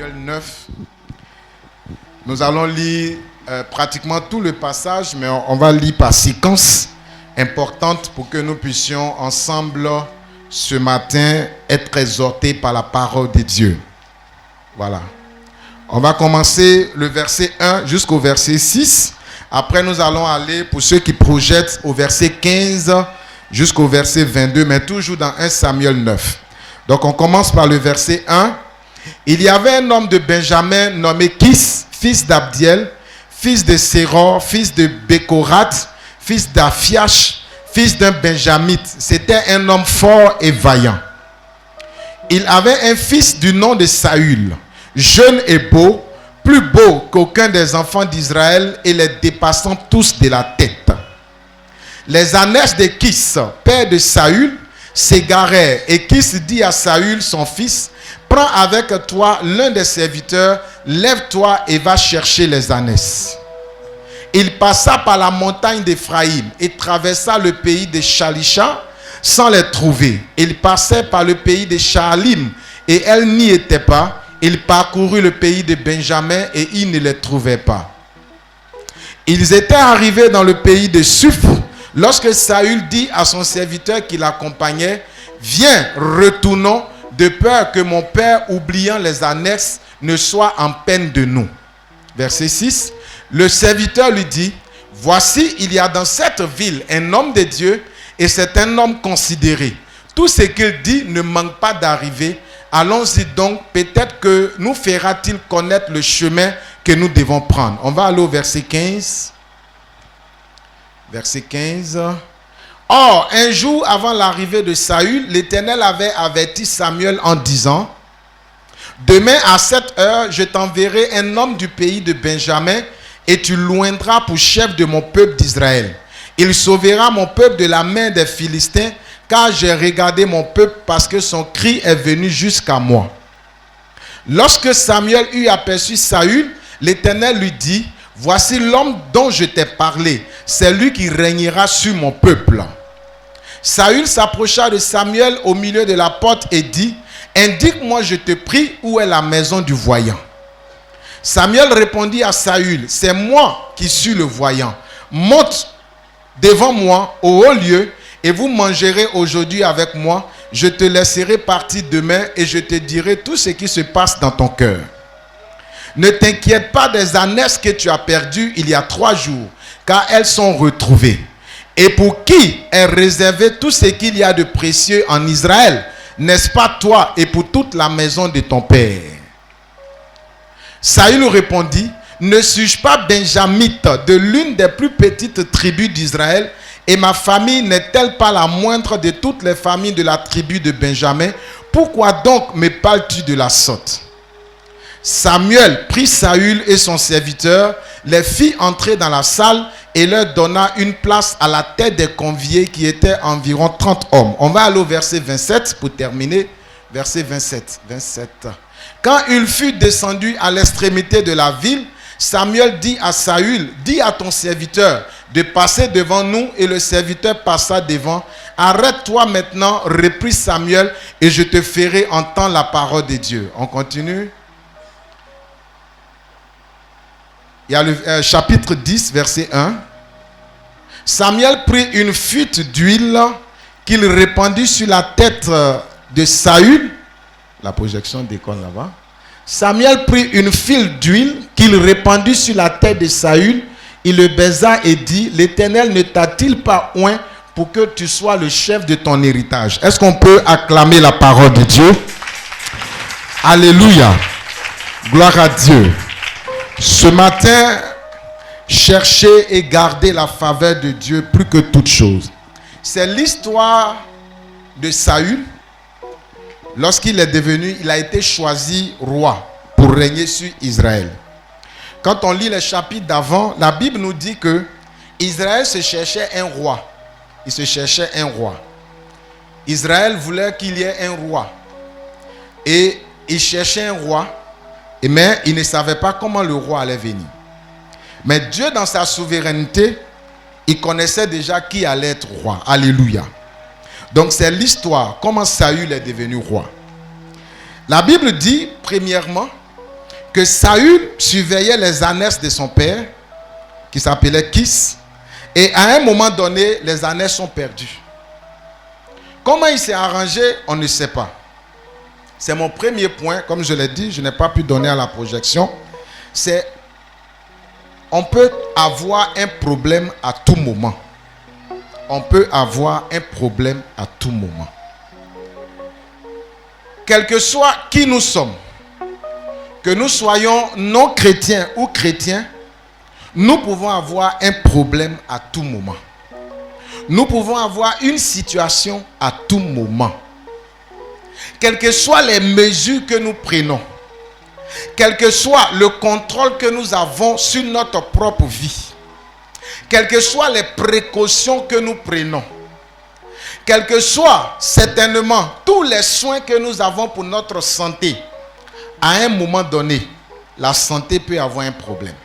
Samuel 9. Nous allons lire pratiquement tout le passage, mais on va lire par séquence importante pour que nous puissions ensemble ce matin être exhortés par la parole de Dieu. Voilà. On va commencer le verset 1 jusqu'au verset 6. Après, nous allons aller, pour ceux qui projettent, au verset 15 jusqu'au verset 22, mais toujours dans 1 Samuel 9. Donc, on commence par le verset 1. Il y avait un homme de Benjamin nommé Kis, fils d'Abdiel, fils de Séror, fils de Bécorat, fils d'Aphiach, fils d'un Benjamite. C'était un homme fort et vaillant. Il avait un fils du nom de Saül, jeune et beau, plus beau qu'aucun des enfants d'Israël et les dépassant tous de la tête. Les ânesses de Kis, père de Saül, s'égarèrent et Kis dit à Saül, son fils, « Prends avec toi l'un des serviteurs, lève-toi et va chercher les ânesses. » Il passa par la montagne d'Éphraïm et traversa le pays de Shalisha sans les trouver. Il passait par le pays de Shaalim et elles n'y étaient pas. Il parcourut le pays de Benjamin et il ne les trouvait pas. Ils étaient arrivés dans le pays de Suph lorsque Saül dit à son serviteur qui l'accompagnait, « Viens, retournons, de peur que mon père, oubliant les annexes, ne soit en peine de nous. » Verset 6. Le serviteur lui dit, « Voici, il y a dans cette ville un homme de Dieu et c'est un homme considéré. Tout ce qu'il dit ne manque pas d'arriver. Allons-y donc, peut-être que nous fera-t-il connaître le chemin que nous devons prendre. » On va aller au verset 15. Verset 15. Or, un jour avant l'arrivée de Saül, l'Éternel avait averti Samuel en disant, « Demain à cette heure, je t'enverrai un homme du pays de Benjamin et tu l'oindras pour chef de mon peuple d'Israël. Il sauvera mon peuple de la main des Philistins, car j'ai regardé mon peuple parce que son cri est venu jusqu'à moi. » Lorsque Samuel eut aperçu Saül, l'Éternel lui dit, « Voici l'homme dont je t'ai parlé, c'est lui qui régnera sur mon peuple. » Saül s'approcha de Samuel au milieu de la porte et dit, « Indique-moi, je te prie, où est la maison du voyant. » Samuel répondit à Saül, « C'est moi qui suis le voyant. Monte devant moi au haut lieu et vous mangerez aujourd'hui avec moi. Je te laisserai partir demain et je te dirai tout ce qui se passe dans ton cœur. Ne t'inquiète pas des ânesses que tu as perdues il y a 3 jours, car elles sont retrouvées. Et pour qui est réservé tout ce qu'il y a de précieux en Israël, n'est-ce pas toi et pour toute la maison de ton père? » Saül répondit, « Ne suis-je pas benjamite de l'une des plus petites tribus d'Israël, et ma famille n'est-elle pas la moindre de toutes les familles de la tribu de Benjamin? Pourquoi donc me parles-tu de la sorte? » Samuel prit Saül et son serviteur, les fit entrer dans la salle et leur donna une place à la tête des conviés qui étaient environ 30 hommes. On va aller au verset 27 pour terminer. Verset 27. Quand il fut descendu à l'extrémité de la ville, Samuel dit à Saül, « Dis à ton serviteur de passer devant nous. » Et le serviteur passa devant. « Arrête-toi maintenant, reprit Samuel, et je te ferai entendre la parole de Dieu. » On continue. Il y a le chapitre 10, verset 1. Samuel prit une fuite d'huile qu'il répandit sur la tête de Saül. La projection déconne là-bas. Samuel prit une file d'huile qu'il répandit sur la tête de Saül. Il le baisa et dit, « L'Éternel ne t'a-t-il pas oint pour que tu sois le chef de ton héritage? » Est-ce qu'on peut acclamer la parole de Dieu? Alléluia. Gloire à Dieu. Ce matin, cherchez et gardez la faveur de Dieu plus que toute chose. C'est l'histoire de Saül. Lorsqu'il est devenu, il a été choisi roi pour régner sur Israël. Quand on lit les chapitres d'avant, la Bible nous dit que Israël se cherchait un roi. Il se cherchait un roi. Israël voulait qu'il y ait un roi. Et il cherchait un roi. Mais il ne savait pas comment le roi allait venir. Mais Dieu, dans sa souveraineté, il connaissait déjà qui allait être roi. Alléluia. Donc c'est l'histoire, comment Saül est devenu roi. La Bible dit, premièrement, que Saül surveillait les ânesses de son père, qui s'appelait Kis, et à un moment donné, les ânesses sont perdues. Comment il s'est arrangé, on ne sait pas. C'est mon premier point, comme je l'ai dit, je n'ai pas pu donner à la projection. C'est, on peut avoir un problème à tout moment. On peut avoir un problème à tout moment. Quel que soit qui nous sommes, que nous soyons non chrétiens ou chrétiens, nous pouvons avoir un problème à tout moment. Nous pouvons avoir une situation à tout moment. Quelles que soient les mesures que nous prenons, quel que soit le contrôle que nous avons sur notre propre vie, quelles que soient les précautions que nous prenons, quels que soient certainement tous les soins que nous avons pour notre santé, à un moment donné, la santé peut avoir un problème.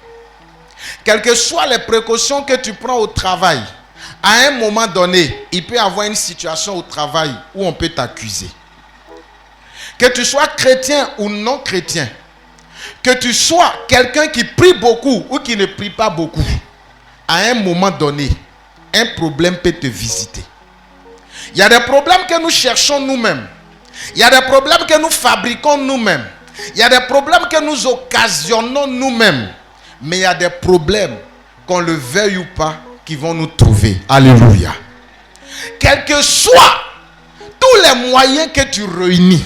Quelles que soient les précautions que tu prends au travail, à un moment donné, il peut y avoir une situation au travail où on peut t'accuser. Que tu sois chrétien ou non chrétien, que tu sois quelqu'un qui prie beaucoup ou qui ne prie pas beaucoup, à un moment donné, un problème peut te visiter. Il y a des problèmes que nous cherchons nous-mêmes. Il y a des problèmes que nous fabriquons nous-mêmes. Il y a des problèmes que nous occasionnons nous-mêmes. Mais il y a des problèmes, qu'on le veuille ou pas, qui vont nous trouver. Alléluia. Quels que soient tous les moyens que tu réunis,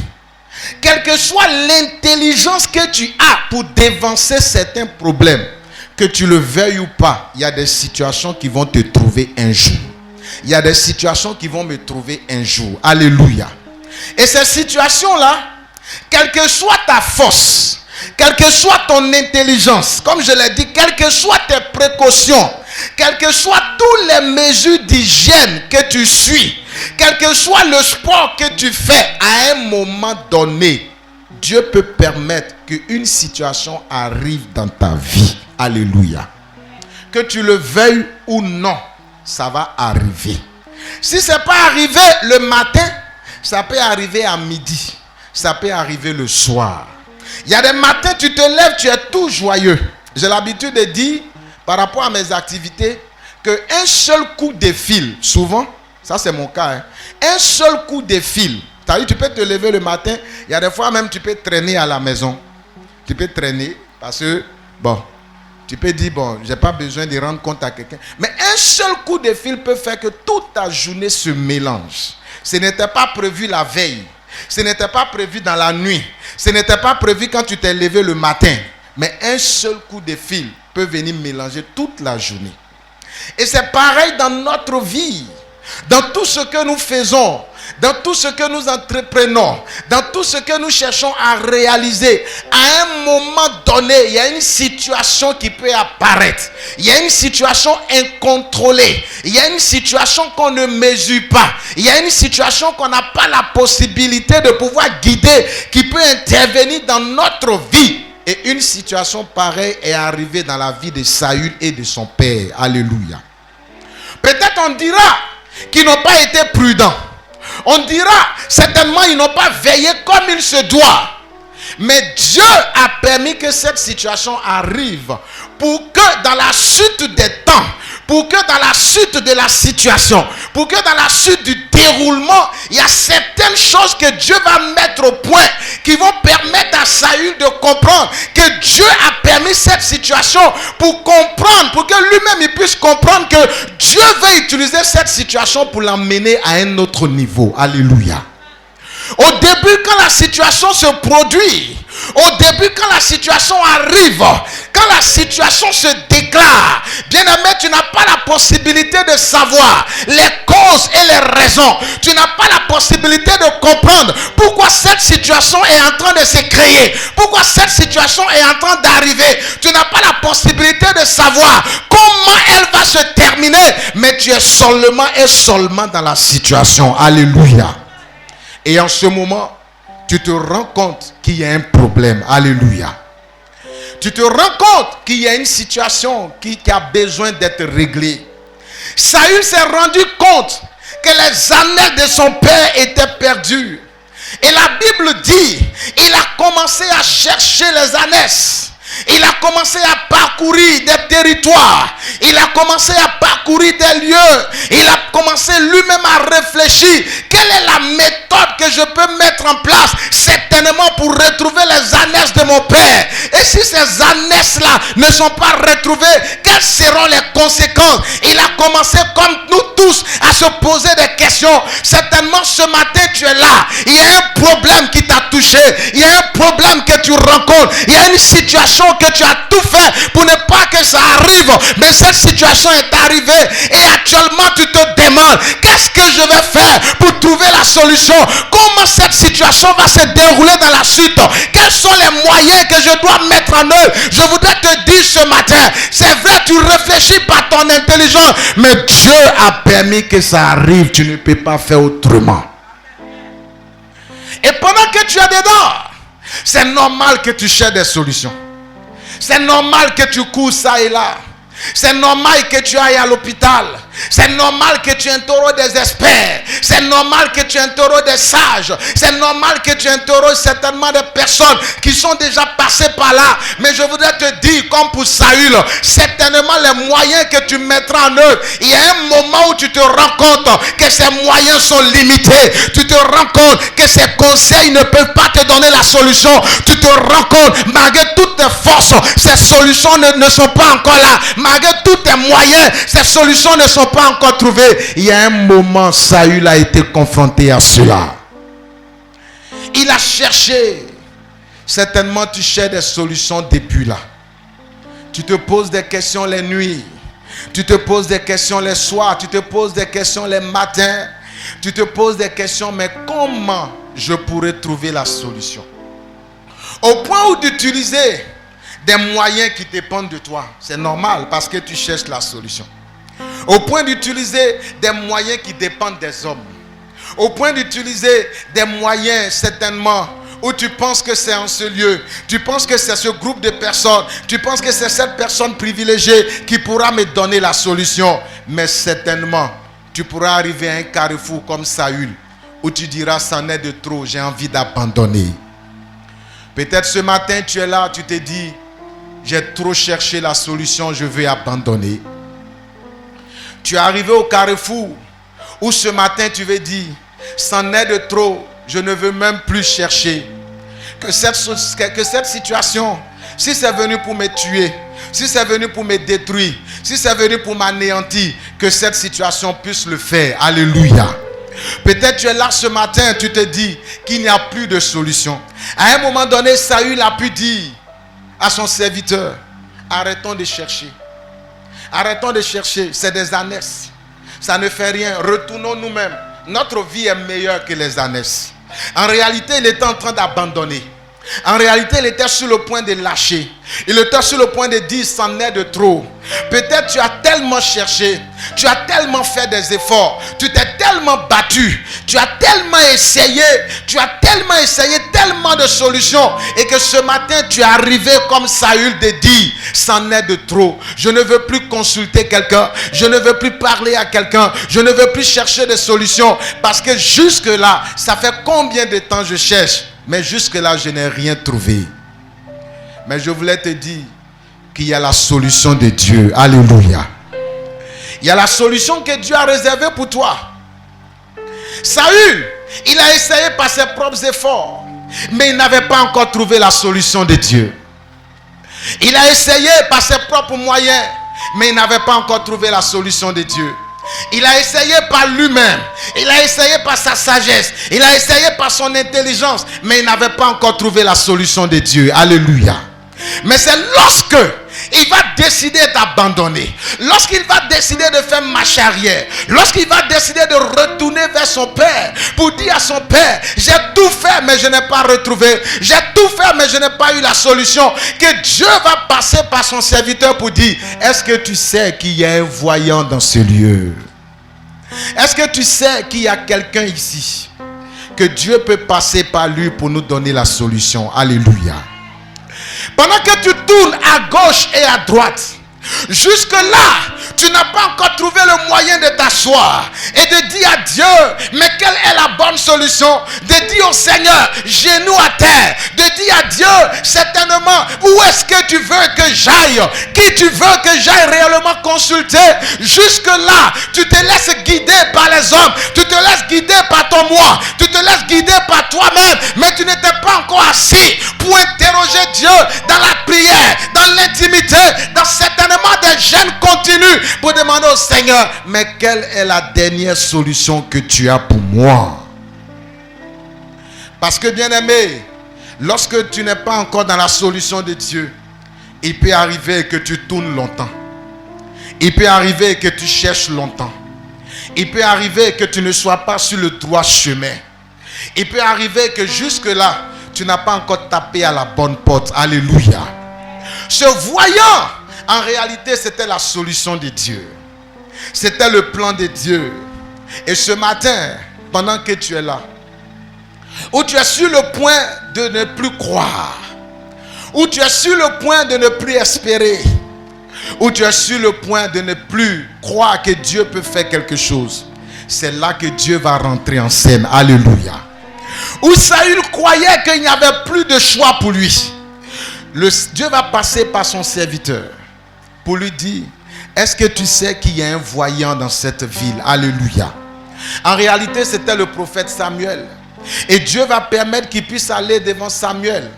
quelle que soit l'intelligence que tu as pour dévancer certains problèmes, que tu le veuilles ou pas, il y a des situations qui vont te trouver un jour. Il y a des situations qui vont me trouver un jour. Alléluia. Et ces situations-là, quelle que soit ta force, quelle que soit ton intelligence, comme je l'ai dit, quelles que soient tes précautions, quelles que soient toutes les mesures d'hygiène que tu suis, quel que soit le sport que tu fais, à un moment donné, Dieu peut permettre qu'une situation arrive dans ta vie. Alléluia. Que tu le veuilles ou non, ça va arriver. Si ce n'est pas arrivé le matin, ça peut arriver à midi. Ça peut arriver le soir. Il y a des matins, tu te lèves, tu es tout joyeux. J'ai l'habitude de dire, par rapport à mes activités, qu'un seul coup de fil, souvent, ça c'est mon cas, un seul coup de fil, tu peux te lever le matin, il y a des fois même tu peux traîner à la maison. Tu peux traîner parce que, tu peux dire, je n'ai pas besoin de rendre compte à quelqu'un. Mais un seul coup de fil peut faire que toute ta journée se mélange. Ce n'était pas prévu la veille. Ce n'était pas prévu dans la nuit. Ce n'était pas prévu quand tu t'es levé le matin. Mais un seul coup de fil peut venir mélanger toute la journée. Et c'est pareil dans notre vie. Dans tout ce que nous faisons, dans tout ce que nous entreprenons, dans tout ce que nous cherchons à réaliser, à un moment donné, il y a une situation qui peut apparaître. Il y a une situation incontrôlée. Il y a une situation qu'on ne mesure pas. Il y a une situation qu'on n'a pas la possibilité de pouvoir guider, qui peut intervenir dans notre vie. Et une situation pareille est arrivée dans la vie de Saül et de son père. Alléluia. Peut-être on dira qu'ils n'ont pas été prudents. On dira certainement ils n'ont pas veillé comme il se doit. Mais Dieu a permis que cette situation arrive pour que dans la suite des temps, pour que dans la suite de la situation, pour que dans la suite du déroulement, il y a certaines choses que Dieu va mettre au point qui vont permettre à Saül de comprendre que Dieu a permis cette situation pour comprendre, pour que lui-même il puisse comprendre que Dieu veut utiliser cette situation pour l'emmener à un autre niveau. Alléluia. Au début, quand la situation se produit, au début, quand la situation arrive, quand la situation se déclare, bien-aimé, tu n'as pas la possibilité de savoir les causes et les raisons. Tu n'as pas la possibilité de comprendre pourquoi cette situation est en train de se créer, pourquoi cette situation est en train d'arriver. Tu n'as pas la possibilité de savoir comment elle va se terminer, mais tu es seulement et seulement dans la situation. Alléluia. Et en ce moment, tu te rends compte qu'il y a un problème. Alléluia. Tu te rends compte qu'il y a une situation qui a besoin d'être réglée. Saül s'est rendu compte que les ânes de son père étaient perdus. Et la Bible dit, il a commencé à chercher les ânesses. Il a commencé à parcourir des territoires. Il a commencé à parcourir des lieux. Il a commencé lui-même à réfléchir. Quelle est la méthode que je peux mettre en place? Certainement pour retrouver les ânesses de mon père. Et si ces ânesses-là ne sont pas retrouvées, quelles seront les conséquences? Il a commencé comme nous tous à se poser des questions. Certainement ce matin tu es là. Il y a un problème qui t'a touché. Il y a un problème que tu rencontres. Il y a une situation que tu as tout fait pour ne pas que ça arrive, mais cette situation est arrivée et actuellement tu te demandes qu'est-ce que je vais faire pour trouver la solution, comment cette situation va se dérouler dans la suite, quels sont les moyens que je dois mettre en œuvre. Je voudrais te dire ce matin, c'est vrai, tu réfléchis par ton intelligence, mais Dieu a permis que ça arrive, tu ne peux pas faire autrement. Et pendant que tu es dedans, c'est normal que tu cherches des solutions. C'est normal que tu cours ça et là. C'est normal que tu ailles à l'hôpital. C'est normal que tu interroges des experts. C'est normal que tu interroges des sages. C'est normal que tu interroges certainement des personnes qui sont déjà passées par là. Mais je voudrais te dire, comme pour Saül, certainement les moyens que tu mettras en œuvre, il y a un moment où tu te rends compte que ces moyens sont limités. Tu te rends compte que ces conseils ne peuvent pas te donner la solution. Tu te rends compte, malgré toutes tes forces, ces solutions ne sont pas encore là. Malgré tous tes moyens, ces solutions ne sont pas encore trouvées. Il y a un moment, Saül a été confronté à cela. Il a cherché. Certainement, tu cherches des solutions depuis là. Tu te poses des questions les nuits. Tu te poses des questions les soirs. Tu te poses des questions les matins. Tu te poses des questions, mais comment je pourrais trouver la solution? Au point où d'utiliser des moyens qui dépendent de toi. C'est normal parce que tu cherches la solution. Au point d'utiliser des moyens qui dépendent des hommes. Au point d'utiliser des moyens certainement où tu penses que c'est en ce lieu. Tu penses que c'est ce groupe de personnes. Tu penses que c'est cette personne privilégiée qui pourra me donner la solution. Mais certainement, tu pourras arriver à un carrefour comme Saül où tu diras, c'en est de trop, j'ai envie d'abandonner. Peut-être ce matin, tu es là, tu te dis, j'ai trop cherché la solution, je vais abandonner. Tu es arrivé au carrefour où ce matin tu veux dire, c'en est de trop, je ne veux même plus chercher. Que cette situation, si c'est venu pour me tuer, si c'est venu pour me détruire, si c'est venu pour m'anéantir, que cette situation puisse le faire. Alléluia. Peut-être tu es là ce matin, tu te dis qu'il n'y a plus de solution. À un moment donné, Saül a pu dire à son serviteur, arrêtons de chercher. Arrêtons de chercher, c'est des ânesses. Ça ne fait rien, retournons nous-mêmes. Notre vie est meilleure que les ânesses. En réalité, il était en train d'abandonner. En réalité, il était sur le point de lâcher. Il était sur le point de dire, c'en est de trop. Peut-être tu as tellement cherché, tu as tellement fait des efforts, tu t'es tellement battu, tu as tellement essayé tellement de solutions, et que ce matin tu es arrivé comme Saül de dire, c'en est de trop. Je ne veux plus consulter quelqu'un, je ne veux plus parler à quelqu'un, je ne veux plus chercher des solutions, parce que jusque là, ça fait combien de temps je cherche? Mais jusque-là, je n'ai rien trouvé. Mais je voulais te dire qu'il y a la solution de Dieu. Alléluia. Il y a la solution que Dieu a réservée pour toi. Saül, il a essayé par ses propres efforts, mais il n'avait pas encore trouvé la solution de Dieu. Il a essayé par ses propres moyens, mais il n'avait pas encore trouvé la solution de Dieu. Il a essayé par lui-même, il a essayé par sa sagesse, il a essayé par son intelligence, mais il n'avait pas encore trouvé la solution de Dieu. Alléluia. Mais c'est lorsque il va décider d'abandonner, lorsqu'il va décider de faire marche arrière, lorsqu'il va décider de retourner vers son père pour dire à son père, j'ai tout fait mais je n'ai pas retrouvé, j'ai tout fait mais je n'ai pas eu la solution, que Dieu va passer par son serviteur pour dire, est-ce que tu sais qu'il y a un voyant dans ce lieu? Est-ce que tu sais qu'il y a quelqu'un ici que Dieu peut passer par lui pour nous donner la solution? Alléluia. Pendant que tu tournes à gauche et à droite, Jusque-là, tu n'as pas encore trouvé le moyen de t'asseoir et de dire à Dieu, mais quelle est la bonne solution? De dire au Seigneur, genoux à terre, de dire à Dieu, certainement, où est-ce que tu veux que j'aille? Qui tu veux que j'aille réellement consulter? Jusque-là, tu te laisses guider par les hommes, tu te laisses guider par ton moi, tu te laisses guider par toi-même, mais tu n'étais pas encore assis pour interroger Dieu dans la prière, dans l'intimité, dans certainement des jeûnes continus pour demander au Seigneur, mais quelle est la dernière solution que tu as pour moi? Parce que bien aimé, lorsque tu n'es pas encore dans la solution de Dieu, il peut arriver que tu tournes longtemps. Il peut arriver que tu cherches longtemps. Il peut arriver que tu ne sois pas sur le droit chemin. Il peut arriver que jusque-là, tu n'as pas encore tapé à la bonne porte. Alléluia. Ce voyant, en réalité, c'était la solution de Dieu. C'était le plan de Dieu. Et ce matin, pendant que tu es là, où tu es sur le point de ne plus croire, où tu es sur le point de ne plus espérer, où tu es sur le point de ne plus croire que Dieu peut faire quelque chose, c'est là que Dieu va rentrer en scène. Alléluia. Où Saül croyait qu'il n'y avait plus de choix pour lui, Dieu va passer par son serviteur pour lui dire, est-ce que tu sais qu'il y a un voyant dans cette ville? Alléluia. En réalité, c'était le prophète Samuel. Et Dieu va permettre qu'il puisse aller devant Samuel.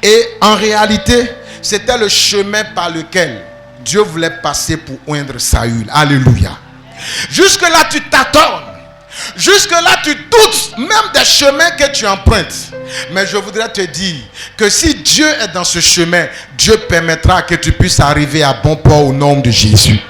Et en réalité, c'était le chemin par lequel Dieu voulait passer pour oindre Saül. Alléluia. Jusque-là, tu t'attends. Jusque-là, tu doutes même des chemins que tu empruntes. Mais je voudrais te dire que si Dieu est dans ce chemin, Dieu permettra que tu puisses arriver à bon port au nom de Jésus.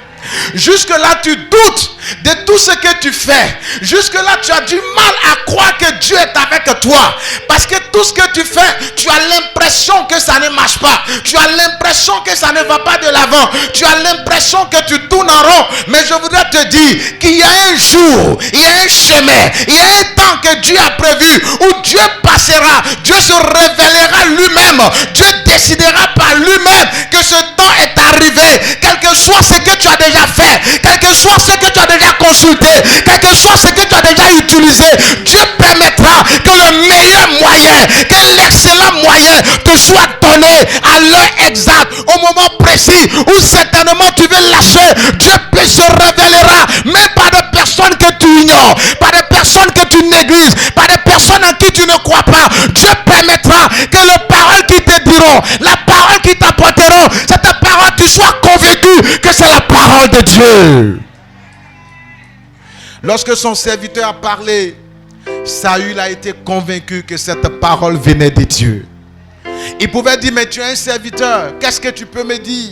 Jusque-là, tu doutes de tout ce que tu fais. Jusque-là, tu as du mal à croire que Dieu est avec toi. Parce que tout ce que tu fais, tu as l'impression que ça ne marche pas. Tu as l'impression que ça ne va pas de l'avant. Tu as l'impression que tu tournes en rond. Mais je voudrais te dire qu'il y a un jour, il y a un chemin, il y a un temps que Dieu a prévu où Dieu passera. Dieu se révélera lui-même. Dieu décidera par lui-même que ce temps est arrivé. Quel que soit ce que tu as déjà fait, quel que soit ce que tu as déjà consulté, quel que soit ce que tu as déjà utilisé, Dieu permettra que le meilleur moyen, que l'excellent moyen te soit donné à l'heure exacte, au moment précis où certainement tu veux lâcher. Dieu se révélera, même par des personnes que tu ignores, par des personnes que tu négliges, par des personnes en qui tu ne crois pas. Dieu permettra que les paroles qui te diront, la parole qui t'apporteront, cette parole, tu sois convaincu que c'est la parole de Dieu. Lorsque son serviteur a parlé, Saül a été convaincu que cette parole venait de Dieu. Il pouvait dire, mais tu es un serviteur, qu'est-ce que tu peux me dire?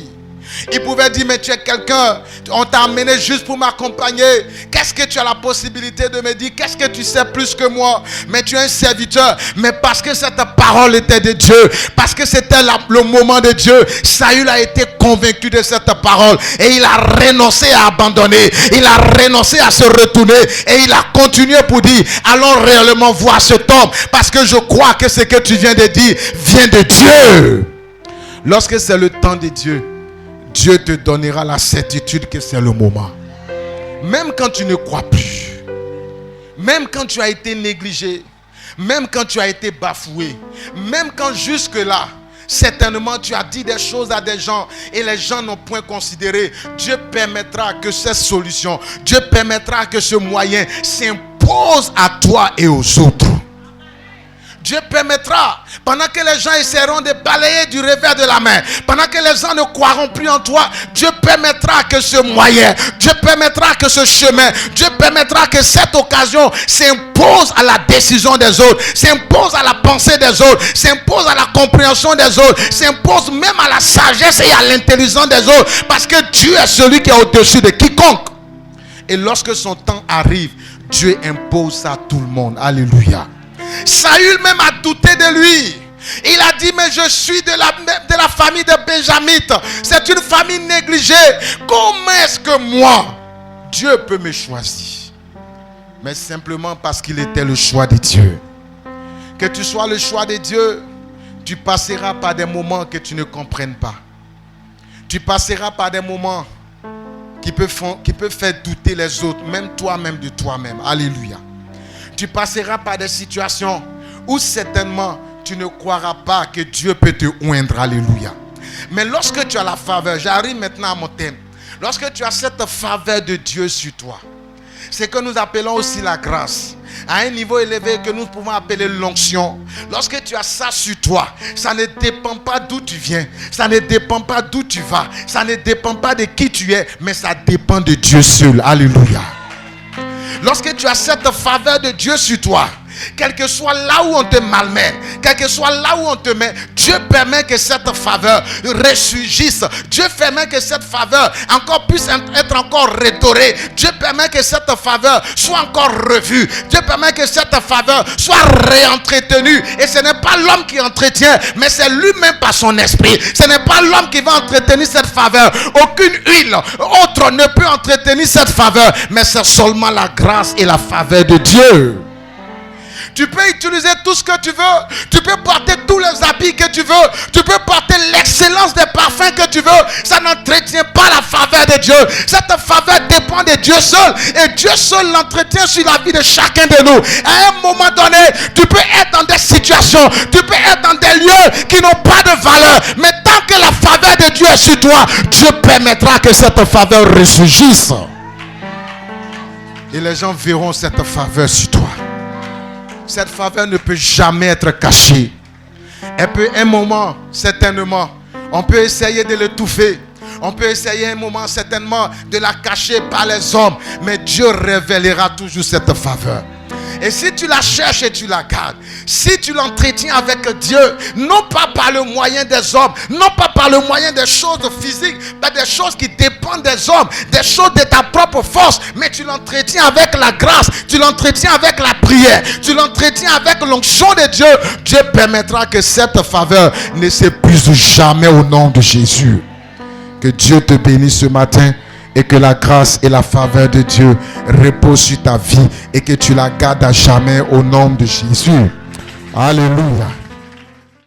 Il pouvait dire, mais tu es quelqu'un, on t'a amené juste pour m'accompagner. Qu'est-ce que tu as la possibilité de me dire? Qu'est-ce que tu sais plus que moi? Mais tu es un serviteur. Mais parce que cette parole était de Dieu, parce que c'était le moment de Dieu, Saül a été convaincu de cette parole. Et il a renoncé à abandonner. Il a renoncé à se retourner. Et il a continué pour dire, allons réellement voir cet homme. Parce que je crois que ce que tu viens de dire vient de Dieu. Lorsque c'est le temps de Dieu, Dieu te donnera la certitude que c'est le moment. Même quand tu ne crois plus, même quand tu as été négligé, même quand tu as été bafoué, même quand jusque-là, certainement tu as dit des choses à des gens et les gens n'ont point considéré, Dieu permettra que cette solution, Dieu permettra que ce moyen s'impose à toi et aux autres. Dieu permettra, pendant que les gens essaieront de balayer du revers de la main, pendant que les gens ne croiront plus en toi, Dieu permettra que ce moyen, Dieu permettra que ce chemin, Dieu permettra que cette occasion s'impose à la décision des autres, s'impose à la pensée des autres, s'impose à la compréhension des autres, s'impose même à la sagesse et à l'intelligence des autres, parce que Dieu est celui qui est au-dessus de quiconque. Et lorsque son temps arrive, Dieu impose ça à tout le monde. Alléluia. Saül même a douté de lui. Il a dit, mais je suis de la famille de Benjamite. C'est une famille négligée. Comment est-ce que moi, Dieu peut me choisir? Mais simplement parce qu'il était le choix de Dieu. Que tu sois le choix de Dieu, tu passeras par des moments que tu ne comprennes pas. Tu passeras par des moments qui peuvent faire douter les autres, même toi-même de toi-même. Alléluia. Tu passeras par des situations où certainement tu ne croiras pas que Dieu peut te oindre. Alléluia. Mais lorsque tu as la faveur, j'arrive maintenant à mon thème. Lorsque tu as cette faveur de Dieu sur toi, c'est que nous appelons aussi la grâce. À un niveau élevé que nous pouvons appeler l'onction. Lorsque tu as ça sur toi, ça ne dépend pas d'où tu viens. Ça ne dépend pas d'où tu vas. Ça ne dépend pas de qui tu es. Mais ça dépend de Dieu seul. Alléluia. Lorsque tu as cette faveur de Dieu sur toi, quel que soit là où on te malmène, quel que soit là où on te met, Dieu permet que cette faveur ressurgisse. Dieu permet que cette faveur encore puisse être encore restaurée. Dieu permet que cette faveur soit encore revue. Dieu permet que cette faveur soit réentretenue. Et ce n'est pas l'homme qui entretient, mais c'est lui-même par son esprit. Ce n'est pas l'homme qui va entretenir cette faveur. Aucune huile autre ne peut entretenir cette faveur, mais c'est seulement la grâce et la faveur de Dieu. Tu peux utiliser tout ce que tu veux. Tu peux porter tous les habits que tu veux. Tu peux porter l'excellence des parfums que tu veux. Ça n'entretient pas la faveur de Dieu. Cette faveur dépend de Dieu seul. Et Dieu seul l'entretient sur la vie de chacun de nous. À un moment donné, tu peux être dans des situations. Tu peux être dans des lieux qui n'ont pas de valeur. Mais tant que la faveur de Dieu est sur toi, Dieu permettra que cette faveur ressurgisse. Et les gens verront cette faveur sur toi. Cette faveur ne peut jamais être cachée. Elle peut un moment, certainement, on peut essayer de l'étouffer. On peut essayer un moment, certainement, de la cacher par les hommes. Mais Dieu révélera toujours cette faveur. Et si tu la cherches et tu la gardes, si tu l'entretiens avec Dieu, non pas par le moyen des hommes, non pas par le moyen des choses physiques, mais des choses qui dépendent des hommes, des choses de ta propre force, mais tu l'entretiens avec la grâce, tu l'entretiens avec la prière, tu l'entretiens avec l'onction de Dieu, Dieu permettra que cette faveur ne s'épuise jamais au nom de Jésus. Que Dieu te bénisse ce matin. Et que la grâce et la faveur de Dieu reposent sur ta vie. Et que tu la gardes à jamais au nom de Jésus. Alléluia.